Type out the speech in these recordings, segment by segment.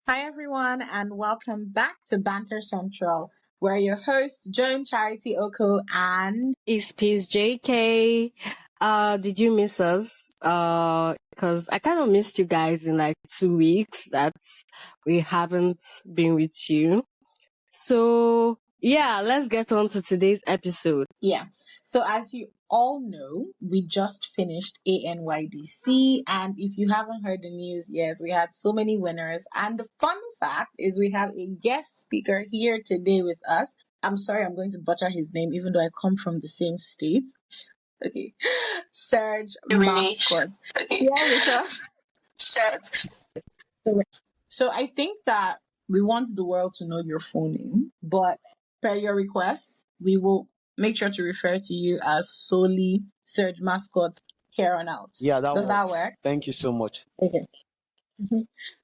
Hi, everyone, and welcome back to Banter Central. We're your hosts, Joan Charity Oko and It's Peace JK. Did you miss us? Because I kind of missed you guys in like 2 weeks that we haven't been with you. So, yeah, let's get on to today's episode. yeah. So as you all know, we just finished ANYDC, and if you haven't heard the news yet, we had so many winners. And the fun fact is we have a guest speaker here today with us. I'm sorry, I'm going to butcher his name, even though I come from the same state. Okay, Serg Really? Mascot. Okay. Here with us. Sure. So I think that we want the world to know your full name, but per your request, we will make sure to refer to you as solely Serg Mascot here on out. Yeah, that Does that works. work? Thank you so much. Okay.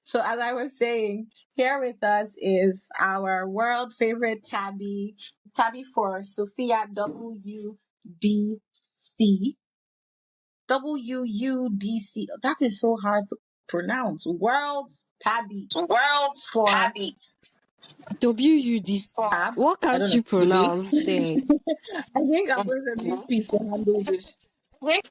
So as I was saying, here with us is our world favorite tabby for Sophia WUDC. WUDC. That is so hard to pronounce. World's tabby World's for happy. WUDC. tab. What I can't don't you know. pronounce there? I think I'm going to need peace to handle this.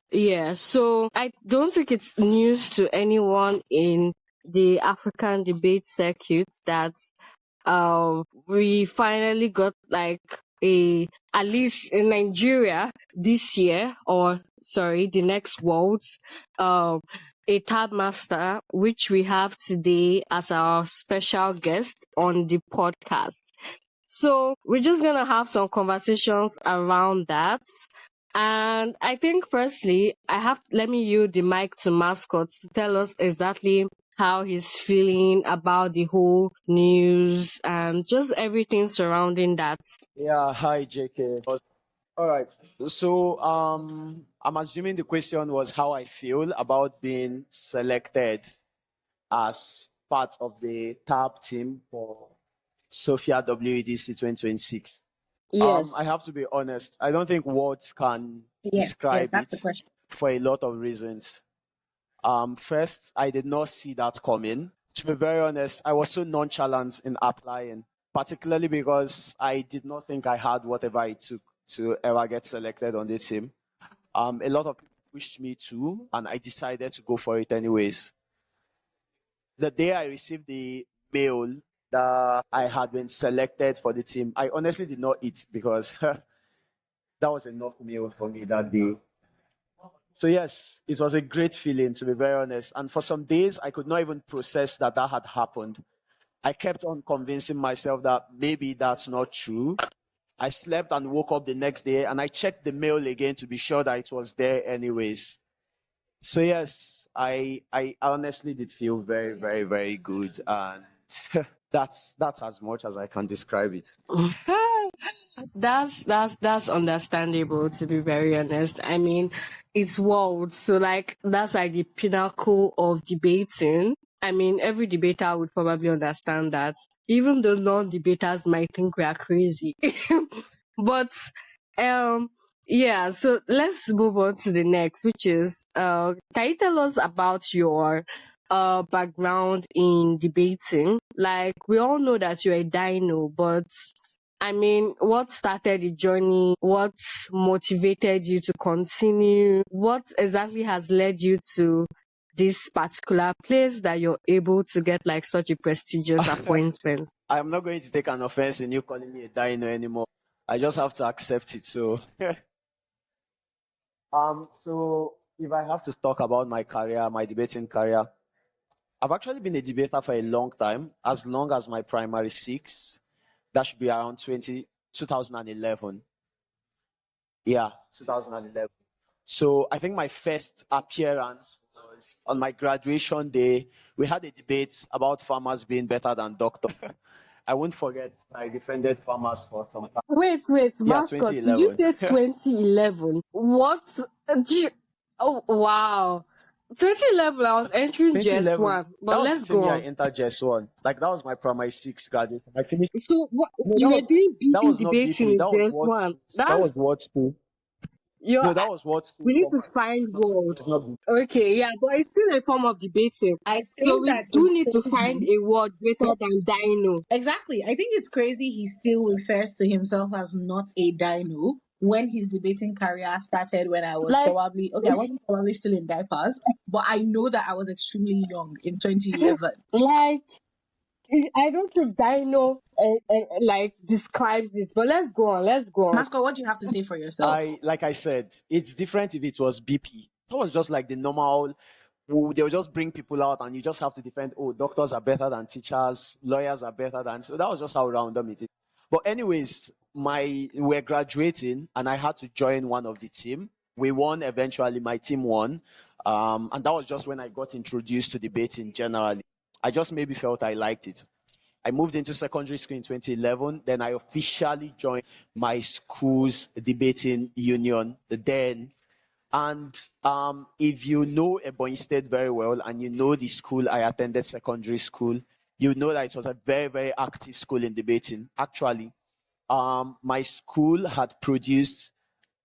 Yeah, so I don't think it's news to anyone in the African debate circuit that we finally got like at least in Nigeria this year, or sorry, the next Worlds, a tab master, which we have today as our special guest on the podcast. So we're just gonna have some conversations around that. And I think firstly, let me yield the mic to Mascot to tell us exactly how he's feeling about the whole news and just everything surrounding that. Yeah, hi JK. All right. So I'm assuming the question was how I feel about being selected as part of the TAB team for Sophia WEDC 2026. Yes. I have to be honest. I don't think words can Yes, describe that's the it question. for a lot of reasons. First, I did not see that coming. To be very honest, I was so nonchalant in applying, particularly because I did not think I had whatever it took to ever get selected on the team. A lot of people pushed me to, and I decided to go for it anyways. The day I received the mail that I had been selected for the team, I honestly did not eat because that was enough meal for me that day. So yes, it was a great feeling, to be very honest. And for some days, I could not even process that had happened. I kept on convincing myself that maybe that's not true. I slept and woke up the next day and I checked the mail again to be sure that it was there anyways. So yes, I honestly did feel very, very, very good, and that's as much as I can describe it. That's understandable, to be very honest. I mean, it's world, so like that's like the pinnacle of debating. I mean, every debater would probably understand that, even though non-debaters might think we are crazy. But yeah, so let's move on to the next, which is can you tell us about your background in debating? Like, we all know that you're a Dino, but I mean, what started the journey? What motivated you to continue? What exactly has led you to this particular place that you're able to get like such a prestigious appointment? I'm not going to take an offense in you calling me a dino anymore. I just have to accept it. So, so if I have to talk about my career, my debating career, I've actually been a debater for a long time, as long as my primary six. That should be around 2011. Yeah, 2011. So I think my first appearance was on my graduation day. We had a debate about farmers being better than doctors. I won't forget, I defended farmers for some time. Wait, Yeah, Mascot, did you 2011. say 2011? What? Oh, wow. 2011, I was entering JS 2011. 1, That but was the let's same go year I on. entered JS1. Like, that was my primary six graduation. I finished. So what, No, you were doing that BP was not debating BP. in That was JS what 1. that was what school. You're, No, that was what we food need for to my find word. was not. Okay, yeah, but it's still a form of debating. I So think we that do it's need to find crazy. a word greater than dino. Exactly. I think it's crazy he still refers to himself as not a dino when his debating career started when I was Like, probably, okay, I wasn't probably still in diapers, but I know that I was extremely young in 2011. like, I don't think dino like describes it. But let's go on. Let's go on. Mascot, what do you have to say for yourself? I like I said, it's different if it was BP. That was just like the normal. They'll just bring people out, and you just have to defend. Oh, doctors are better than teachers, lawyers are better than. So that was just how random it is. But anyways, we're graduating, and I had to join one of the team. We won eventually. My team won, and that was just when I got introduced to debating generally. I just maybe felt I liked it. I moved into secondary school in 2011. Then I officially joined my school's debating union then. And if you know Ebonyi State very well and you know the school I attended secondary school, you know that it was a very, very active school in debating. Actually, my school had produced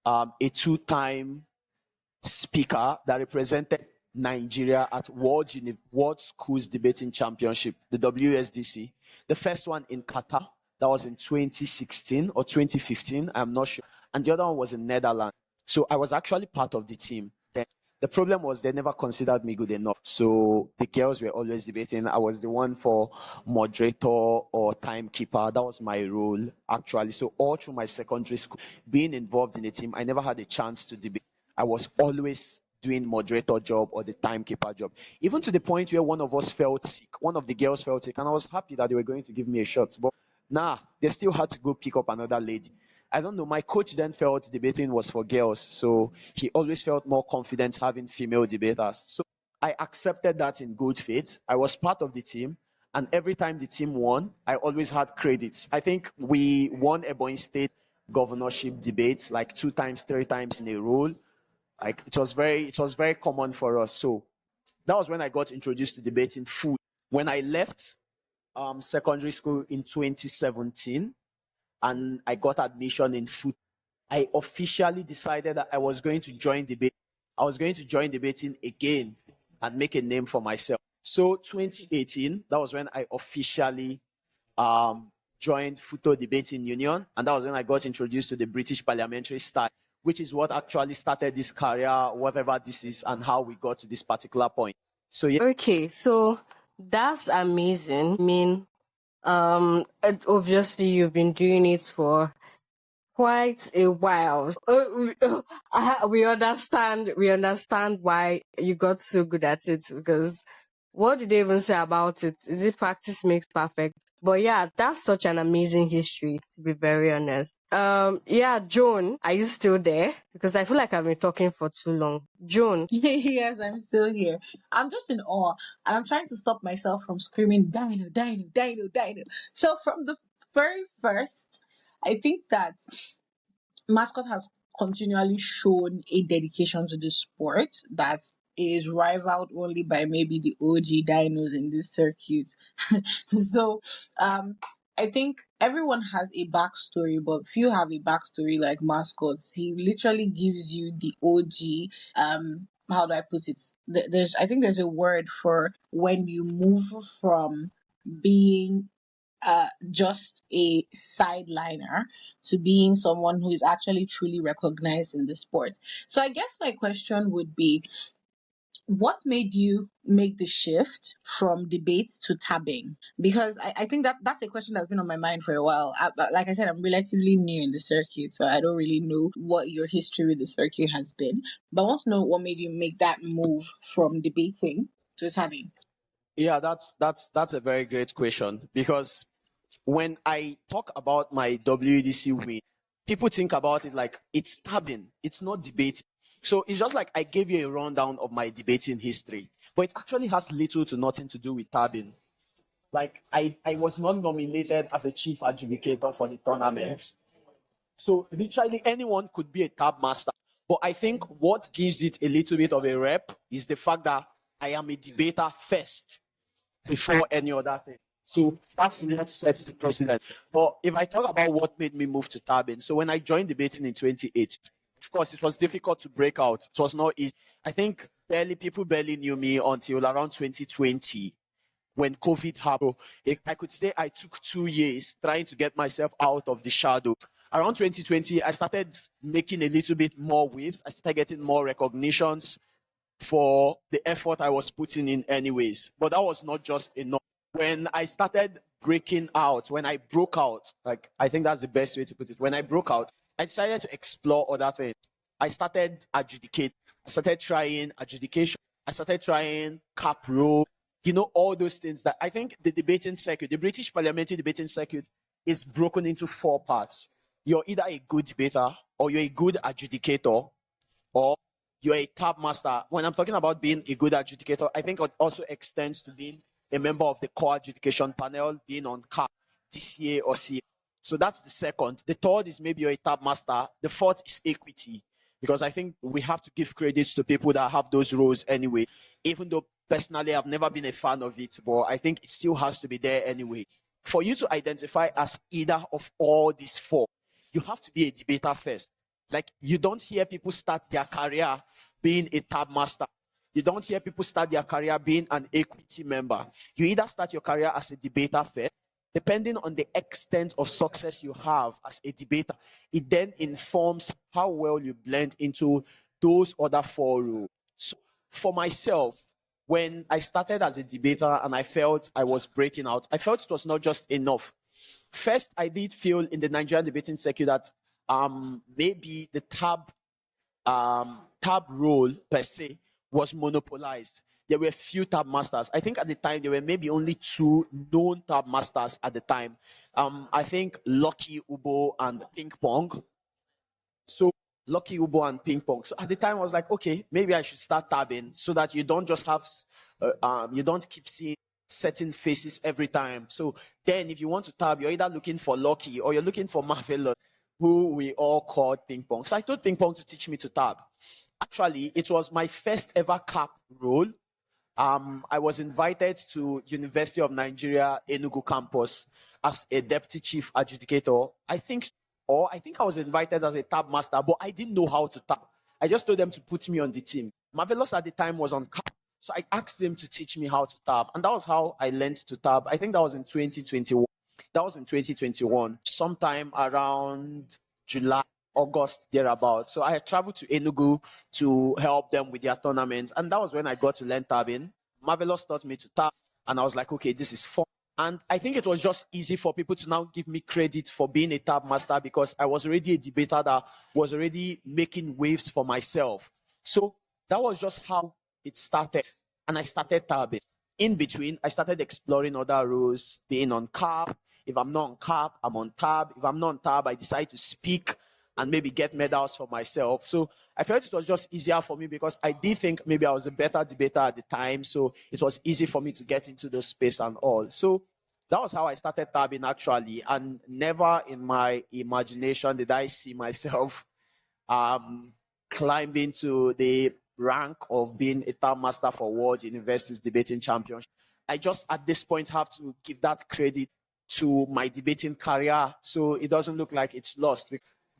a two-time speaker that represented Nigeria at World Schools Debating Championship, the WSDC. The first one in Qatar, that was in 2016 or 2015, I'm not sure. And the other one was in Netherlands. So I was actually part of the team. Then the problem was they never considered me good enough. So the girls were always debating. I was the one for moderator or timekeeper. That was my role actually. So all through my secondary school, being involved in a team, I never had a chance to debate. I was always doing moderator job or the timekeeper job. Even to the point where one of us felt sick, one of the girls felt sick, and I was happy that they were going to give me a shot. But nah, they still had to go pick up another lady. I don't know. My coach then felt debating was for girls, so he always felt more confident having female debaters. So I accepted that in good faith. I was part of the team, and every time the team won, I always had credits. I think we won Ebonyi State governorship debates like 2 times, 3 times in a row. Like it was very common for us. So that was when I got introduced to debating food. When I left secondary school in 2017 and I got admission in food, I officially decided that I was going to join debate. I was going to join debating again and make a name for myself. So 2018, that was when I officially joined Futo Debating Union, and that was when I got introduced to the British parliamentary style, which is what actually started this career, whatever this is, and how we got to this particular point. So yeah. Okay, so that's amazing. I mean, obviously you've been doing it for quite a while. We understand why you got so good at it, because what did they even say about it? Is it practice makes perfect? But yeah, that's such an amazing history, to be very honest. Yeah, Joan, are you still there? Because I feel like I've been talking for too long. Joan. Yes, I'm still here. I'm just in awe, and I'm trying to stop myself from screaming "Dino, Dino, Dino, Dino." So from the very first, I think that Mascot has continually shown a dedication to the sport that is rivaled only by maybe the OG dinos in this circuit. So, um, I think everyone has a backstory, but few have a backstory like Mascots. He literally gives you the OG. How do I put it? I think there's a word for when you move from being just a sideliner to being someone who is actually truly recognized in the sport. So I guess my question would be, what made you make the shift from debate to tabbing? Because I think that that's a question that's been on my mind for a while. Like I said, I'm relatively new in the circuit, so I don't really know what your history with the circuit has been. But I want to know what made you make that move from debating to tabbing. Yeah, that's a very great question because when I talk about my WDC win, people think about it like it's stabbing, it's not debating. So it's just like I gave you a rundown of my debating history, but it actually has little to nothing to do with tabbing. Like I was not nominated as a chief adjudicator for the tournament. So literally anyone could be a tab master. But I think what gives it a little bit of a rep is the fact that I am a debater first before any other thing. So that's what sets the precedent. But if I talk about what made me move to tabbing, so when I joined debating in 2018, Of course, it was difficult to break out. It was not easy. I think people barely knew me until around 2020 when COVID happened. I could say I took 2 years trying to get myself out of the shadow. Around 2020, I started making a little bit more waves. I started getting more recognitions for the effort I was putting in anyways. But that was not just enough. When I started breaking out, when I broke out, like I think that's the best way to put it. When I broke out, I decided to explore other things. I started adjudicate. I started trying adjudication. I started trying cap roll. All those things that I think the debating circuit, the British parliamentary debating circuit is broken into 4 parts. You're either a good debater or you're a good adjudicator or you're a tab master. When I'm talking about being a good adjudicator, I think it also extends to being a member of the core adjudication panel, being on CAP, DCA or CA. So that's the second. The third is maybe you're a tab master. The fourth is equity, because I think we have to give credits to people that have those roles anyway. Even though personally I've never been a fan of it, but I think it still has to be there anyway. For you to identify as either of all these 4, you have to be a debater first. Like, you don't hear people start their career being a tab master. You don't hear people start their career being an equity member. You either start your career as a debater first. Depending on the extent of success you have as a debater, it then informs how well you blend into those other 4 roles. So for myself, when I started as a debater and I felt I was breaking out, I felt it was not just enough. First, I did feel in the Nigerian debating circuit that maybe the tab role per se was monopolized. There were few tab masters. I think at the time there were maybe only 2 known tab masters at the time. I think Lucky Ubo and Ping Pong. So Lucky Ubo and Ping Pong. So at the time I was like, okay, maybe I should start tabbing so that you don't just have, you don't keep seeing certain faces every time. So then if you want to tab, you're either looking for Lucky or you're looking for Marvelous, who we all called Ping Pong. So I told Ping Pong to teach me to tab. Actually, it was my first ever cap role. I was invited to University of Nigeria Enugu campus as a deputy chief adjudicator. I think I was invited as a tab master, but I didn't know how to tab. I just told them to put me on the team. Marvelous at the time was on cap, so I asked him to teach me how to tab, and that was how I learned to tab. I think that was in 2021. That was in 2021, sometime around July, August, thereabout. So I had traveled to Enugu to help them with their tournaments, and that was when I got to learn tabbing. Marvelous taught me to tab, and I was like, okay, this is fun. And I think it was just easy for people to now give me credit for being a tab master because I was already a debater that was already making waves for myself. So that was just how it started, and I started tabbing. In between, I started exploring other roles, being on cap. If I'm not on cap, I'm on tab. If I'm not on tab, I decide to speak and maybe get medals for myself. So I felt it was just easier for me because I did think maybe I was a better debater at the time. So it was easy for me to get into the space and all. So that was how I started tabbing actually. And never in my imagination did I see myself climbing to the rank of being a tab master for World Universities Debating Championship. I just at this point have to give that credit to my debating career, so it doesn't look like it's lost.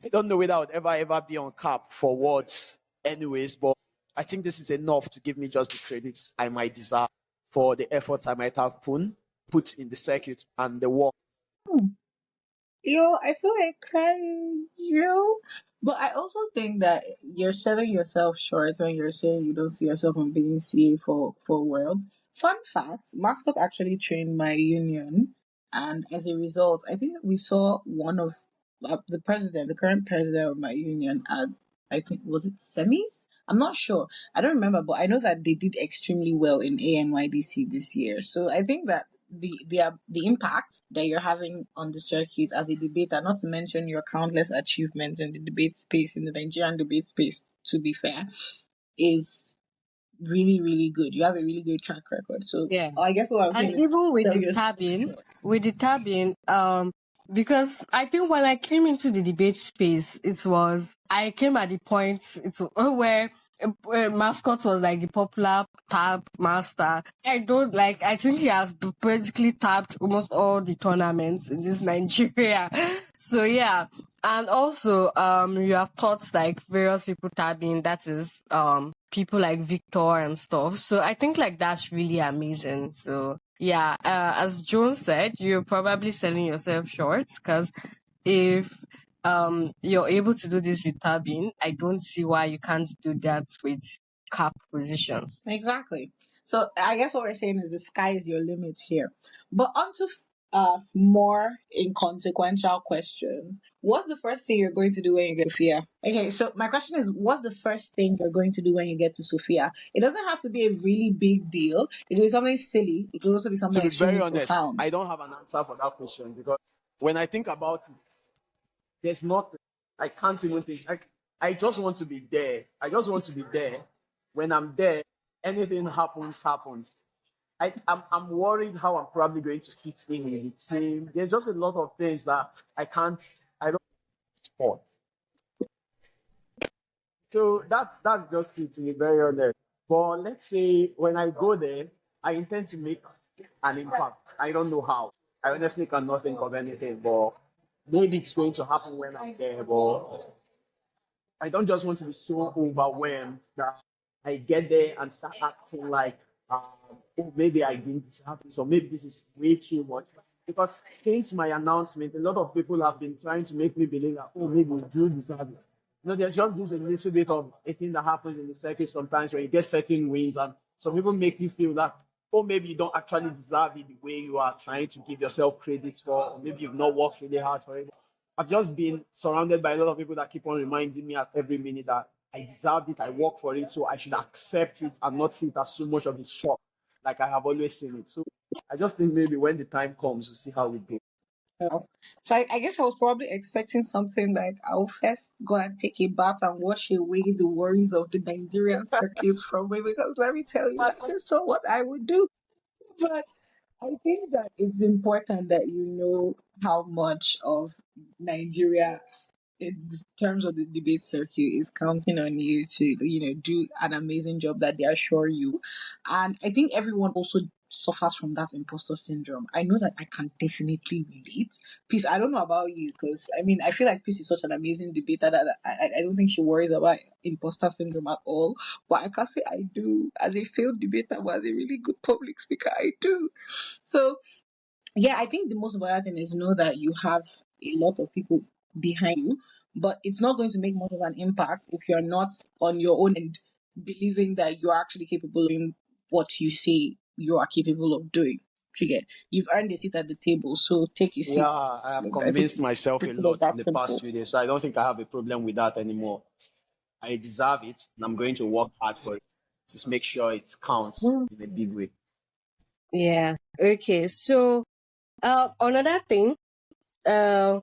I don't know whether I would ever be on cap for Worlds anyways, but I think this is enough to give me just the credits I might deserve for the efforts I might have put in the circuit and the work. Yo, I feel like crying, But I also think that you're selling yourself short when you're saying you don't see yourself on being CA for Worlds. Fun fact, Mascot actually trained my union, and as a result, I think we saw one of the current president of my union at, I think, was it semis? I'm not sure. I don't remember, but I know that they did extremely well in ANYDC this year. So I think that the impact that you're having on the circuit as a debater, not to mention your countless achievements in the debate space, in the Nigerian debate space, to be fair, is really, really good. You have a really good track record. So Yeah. I guess what I'm And saying is even sell yourself short. with the tabbing, because I think when I came into the debate space, I came at the point where Mascot was like the popular tab master. I think he has basically tabbed almost all the tournaments in this Nigeria. So yeah, And also, you have taught like various people tabbing, that is, people like Victor and stuff. So I think like that's really amazing. So yeah, as Joan said, you're probably selling yourself short because if you're able to do this with tabbing, I don't see why you can't do that with cap positions. Exactly. So I guess what we're saying is the sky is your limit here. But on to more inconsequential questions. What's the first thing you're going to do when you get to Sophia? Okay, so my question is, what's the first thing you're going to do when you get to Sophia? It doesn't have to be a really big deal. It could be something silly. It could also be To something be very extremely honest, profound. I don't have an answer for that question because when I think about it, there's not, I can't even think. Like, I just want to be there. I just want to be there. When I'm there, anything happens, happens. I'm worried how I'm probably going to fit in with the team. There's just a lot of things that I don't support. So that's just it, to be very honest. But let's say when I go there, I intend to make an impact. I don't know how. I honestly cannot think of anything, but maybe it's going to happen when I'm there. But I don't just want to be so overwhelmed that I get there and start acting like, oh, maybe I didn't deserve this, or maybe this is way too much. Because since my announcement, a lot of people have been trying to make me believe that, oh, maybe you do deserve it. There's just this a little bit of a thing that happens in the circuit sometimes when you get certain wins, and some people make you feel that, oh, maybe you don't actually deserve it the way you are trying to give yourself credit for, or maybe you've not worked really hard for it. I've just been surrounded by a lot of people that keep on reminding me at every minute that I deserved it, I work for it, so I should accept it and not see it as so much of a shock, like I have always seen it. So I just think maybe when the time comes, we'll see how it goes. So I guess I was probably expecting something like I'll first go and take a bath and wash away the worries of the Nigerian circuit from me, because let me tell you, that is so what I would do. But I think that it's important that you know how much of Nigeria, in terms of the debate circuit, is counting on you to, do an amazing job that they assure you. And I think everyone also suffers from that imposter syndrome. I know that I can definitely relate. Peace, I don't know about you, because I mean, I feel like Peace is such an amazing debater that I don't think she worries about imposter syndrome at all. But I can say I do. As a failed debater, but as a really good public speaker, I do. So yeah, I think the most important thing is know that you have a lot of people behind you, but it's not going to make much of an impact if you're not on your own and believing that you're actually capable of doing what you say you are capable of doing. You get, you've earned a seat at the table, so take a Yeah, seat. I have I think convinced it's myself a pretty much lot in that the past simple. few days, so I don't think I have a problem with that anymore. I deserve it, and I'm going to work hard for it to make sure it counts Mm. in a big way. Yeah. Okay. So, another thing, uh,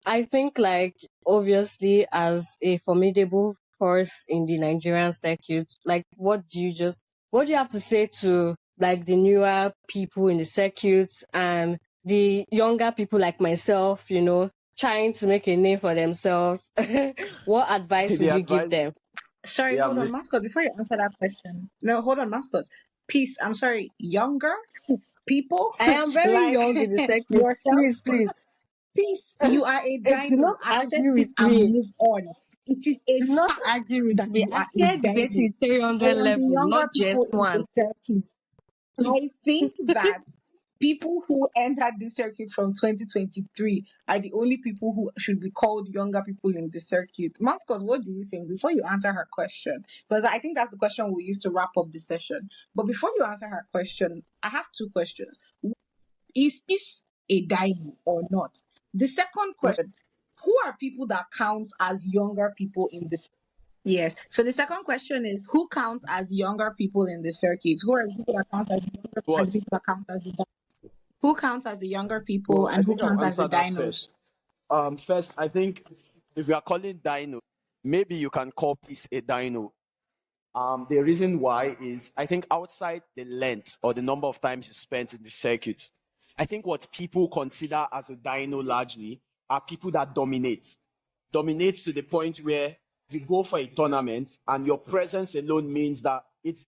I think like obviously as a formidable force in the Nigerian circuit, like what do you have to say to like the newer people in the circuit and the younger people like myself, trying to make a name for themselves? What advice The would you give advice, them? Sorry, yeah, hold on, Mascot. Before you answer that question, no, hold on, Mascot. Peace. I'm sorry, younger people I am very like young in the circuit. yourself. Please, please, Peace, you are a do dino. not argue Accept it with and me. move on. It is a Do not fact argue with that me. you I are a said dino. debating 300 I am the level, younger not just people in the one. circuit. I think that people who entered this circuit from 2023 are the only people who should be called younger people in the circuit. Mascot, what do you think before you answer her question? Because I think that's the question we use to wrap up the session. But before you answer her question, I have two questions. Is this a dino or not? The second question, who are people that count as younger people in this? Yes. So the second question is, who counts as younger people in the circuit? Who are the people that count as younger and the what? people that count as the who counts as the younger people Well, I and who think I'll counts as the answer that dinos? first. First, I think if you are calling dino, maybe you can call peace a dino. The reason why is I think outside the length or the number of times you spent in the circuit, I think what people consider as a dino largely are people that dominate to the point where you go for a tournament and your presence alone means that it's